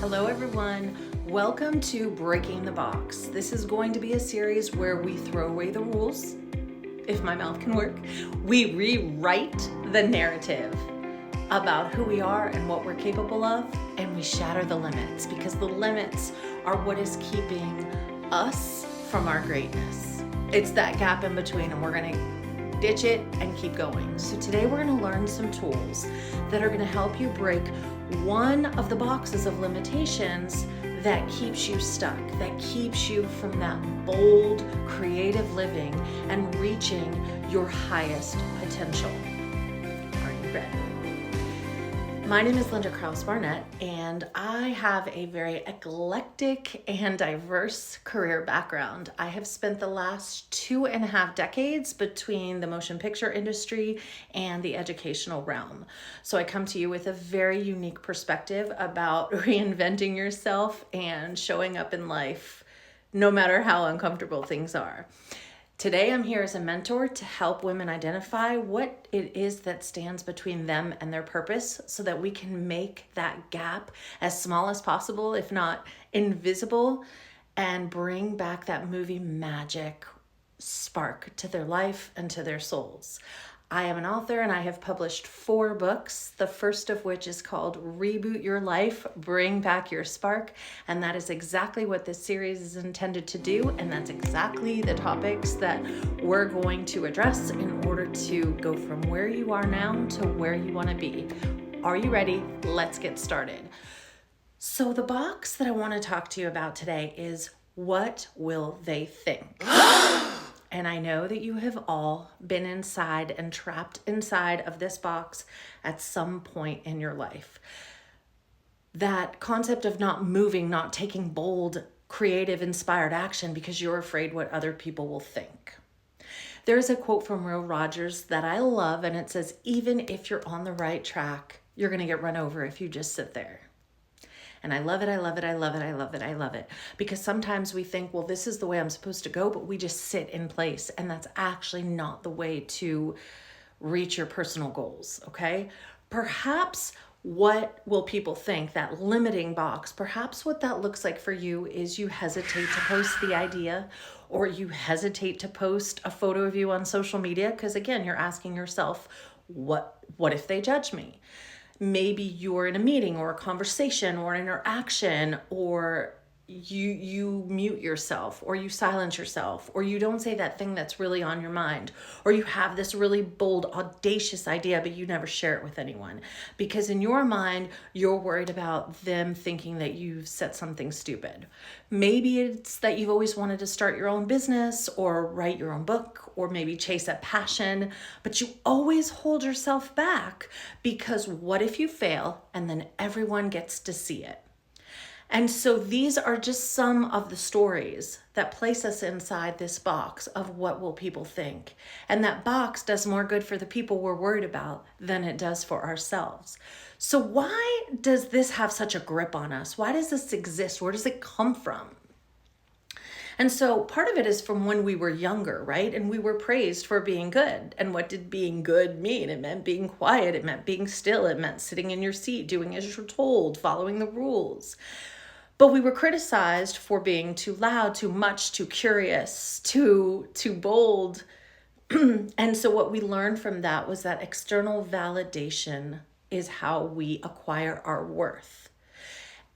Hello everyone, welcome to Breaking the Box. This is going to be a series where we throw away the rules, if my mouth can work. We rewrite the narrative about who we are and what we're capable of, and we shatter the limits because the limits are what is keeping us from our greatness. It's that gap in between, and we're gonna ditch it and keep going. So today we're gonna learn some tools that are gonna help you break one of the boxes of limitations that keeps you stuck, that keeps you from that bold, creative living and reaching your highest potential. Are you ready? My name is Linda Krause Barnett, and I have a very eclectic and diverse career background. I have spent the last 2.5 decades between the motion picture industry and the educational realm. So I come to you with a very unique perspective about reinventing yourself and showing up in life, no matter how uncomfortable things are. Today, I'm here as a mentor to help women identify what it is that stands between them and their purpose so that we can make that gap as small as possible, if not invisible, and bring back that movie magic spark to their life and to their souls. I am an author and I have published 4 books, the first of which is called Reboot Your Life, Bring Back Your Spark. And that is exactly what this series is intended to do. And that's exactly the topics that we're going to address in order to go from where you are now to where you want to be. Are you ready? Let's get started. So the box that I want to talk to you about today is, what will they think? And I know that you have all been inside and trapped inside of this box at some point in your life. That concept of not moving, not taking bold, creative, inspired action because you're afraid what other people will think. There's a quote from Will Rogers that I love, and it says, even if you're on the right track, you're going to get run over if you just sit there. And I love it, I love it, I love it, I love it, I love it. Because sometimes we think, well, this is the way I'm supposed to go, but we just sit in place. And that's actually not the way to reach your personal goals, okay? Perhaps what will people think, that limiting box, perhaps what that looks like for you is you hesitate to post the idea, or you hesitate to post a photo of you on social media, because again, you're asking yourself, what if they judge me? Maybe you're in a meeting or a conversation or an interaction, or you mute yourself, or you silence yourself, or you don't say that thing that's really on your mind, or you have this really bold, audacious idea, but you never share it with anyone. Because in your mind, you're worried about them thinking that you've said something stupid. Maybe it's that you've always wanted to start your own business or write your own book, or maybe chase a passion, but you always hold yourself back because what if you fail and then everyone gets to see it? And so these are just some of the stories that place us inside this box of what will people think. And that box does more good for the people we're worried about than it does for ourselves. So why does this have such a grip on us? Why does this exist? Where does it come from? And so part of it is from when we were younger, right? And we were praised for being good. And what did being good mean? It meant being quiet. It meant being still. It meant sitting in your seat, doing as you're told, following the rules. But we were criticized for being too loud, too much, too curious, too bold. And so what we learned from that was that external validation is how we acquire our worth.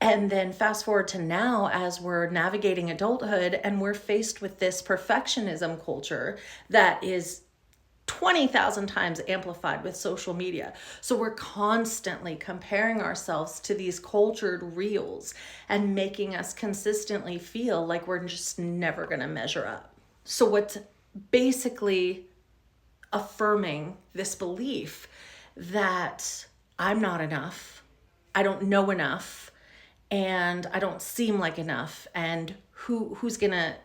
And then fast forward to now, as we're navigating adulthood and we're faced with this perfectionism culture that is 20,000 times amplified with social media. So we're constantly comparing ourselves to these cultured reels and making us consistently feel like we're just never going to measure up. So what's basically affirming this belief that I'm not enough, I don't know enough, and I don't seem like enough, and who's gonna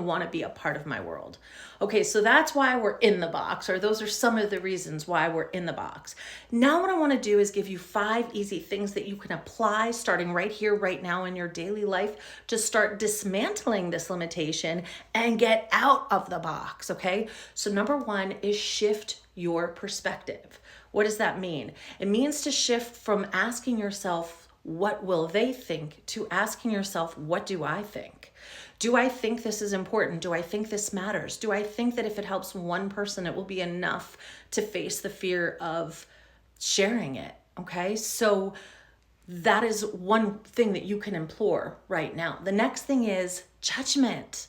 want to be a part of my world? Okay, so that's why we're in the box, or those are some of the reasons why we're in the box. Now what I want to do is give you 5 easy things that you can apply starting right here, right now in your daily life to start dismantling this limitation and get out of the box, okay? So number 1 is shift your perspective. What does that mean? It means to shift from asking yourself, what will they think, to asking yourself, what do I think? Do I think this is important? Do I think this matters? Do I think that if it helps one person, it will be enough to face the fear of sharing it? Okay, so that is one thing that you can implore right now. The next thing is judgment.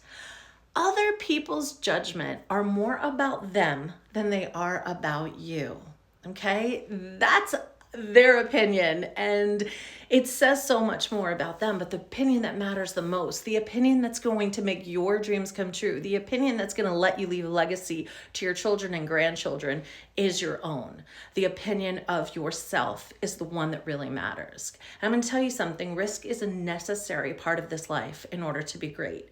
Other people's judgment are more about them than they are about you. Okay, that's their opinion, and it says so much more about them, but the opinion that matters the most, the opinion that's going to make your dreams come true, the opinion that's going to let you leave a legacy to your children and grandchildren is your own. The opinion of yourself is the one that really matters. And I'm going to tell you something, risk is a necessary part of this life in order to be great.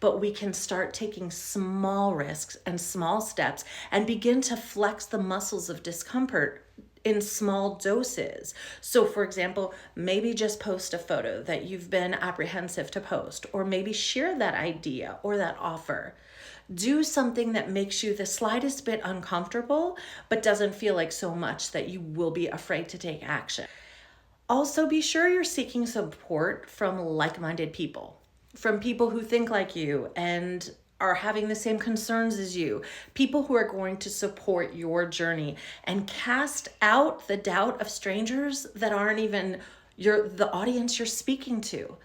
But we can start taking small risks and small steps and begin to flex the muscles of discomfort in small doses. So for example, maybe just post a photo that you've been apprehensive to post, or maybe share that idea or that offer. Do something that makes you the slightest bit uncomfortable, but doesn't feel like so much that you will be afraid to take action. Also, be sure you're seeking support from like-minded people, from people who think like you and are having the same concerns as you, people who are going to support your journey and cast out the doubt of strangers that aren't even the audience you're speaking to.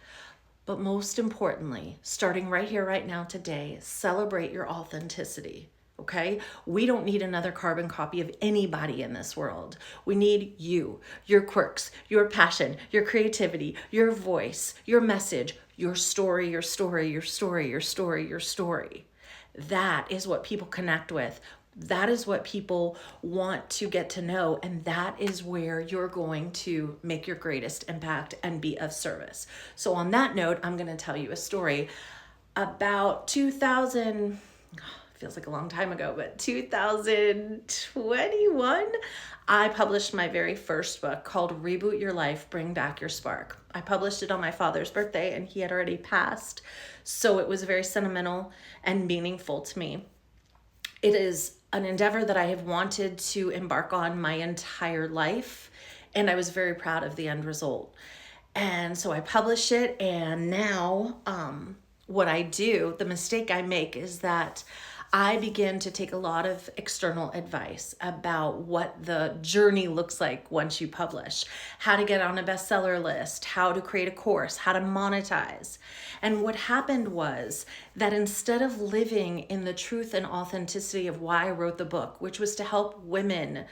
But most importantly, starting right here, right now, today, celebrate your authenticity. Okay? We don't need another carbon copy of anybody in this world. We need you, your quirks, your passion, your creativity, your voice, your message, your story, your story, your story, your story, your story. That is what people connect with. That is what people want to get to know. And that is where you're going to make your greatest impact and be of service. So on that note, I'm going to tell you a story about 2000, feels like a long time ago, but 2021, I published my very first book called Reboot Your Life, Bring Back Your Spark. I published it on my father's birthday and he had already passed. So it was very sentimental and meaningful to me. It is an endeavor that I have wanted to embark on my entire life, and I was very proud of the end result. And so I published it, and now what I do, the mistake I make is that I begin to take a lot of external advice about what the journey looks like once you publish, how to get on a bestseller list, how to create a course, how to monetize. And what happened was that instead of living in the truth and authenticity of why I wrote the book, which was to help women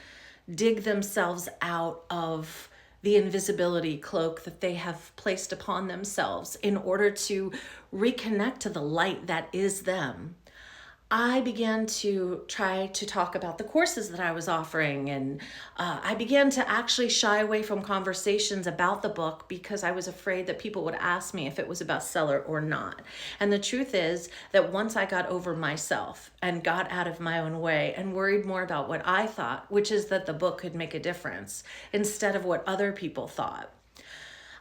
dig themselves out of the invisibility cloak that they have placed upon themselves in order to reconnect to the light that is them, I began to try to talk about the courses that I was offering, and I began to actually shy away from conversations about the book because I was afraid that people would ask me if it was a bestseller or not. And the truth is that once I got over myself and got out of my own way and worried more about what I thought, which is that the book could make a difference, instead of what other people thought,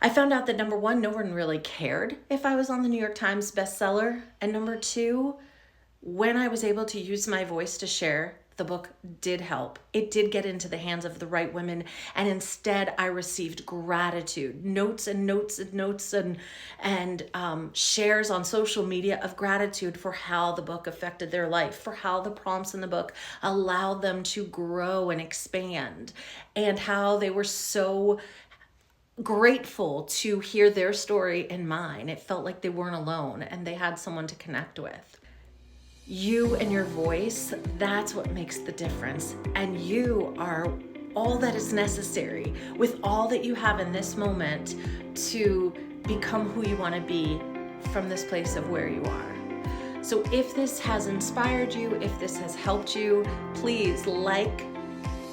I found out that number one, no one really cared if I was on the New York Times bestseller, and number two, when I was able to use my voice to share, the book did help. It did get into the hands of the right women, and instead I received gratitude, notes and notes and notes and shares on social media of gratitude for how the book affected their life, for how the prompts in the book allowed them to grow and expand, and how they were so grateful to hear their story and mine. It felt like they weren't alone and they had someone to connect with. You and your voice, that's what makes the difference. And you are all that is necessary with all that you have in this moment to become who you want to be from this place of where you are. So if this has inspired you, if this has helped you, please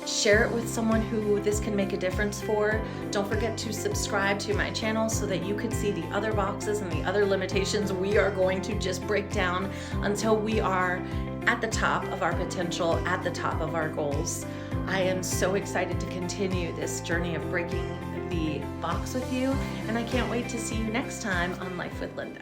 share it with someone who this can make a difference for. Don't forget to subscribe to my channel so that you can see the other boxes and the other limitations we are going to just break down until we are at the top of our potential, at the top of our goals. I am so excited to continue this journey of breaking the box with you, and I can't wait to see you next time on Life with Linda.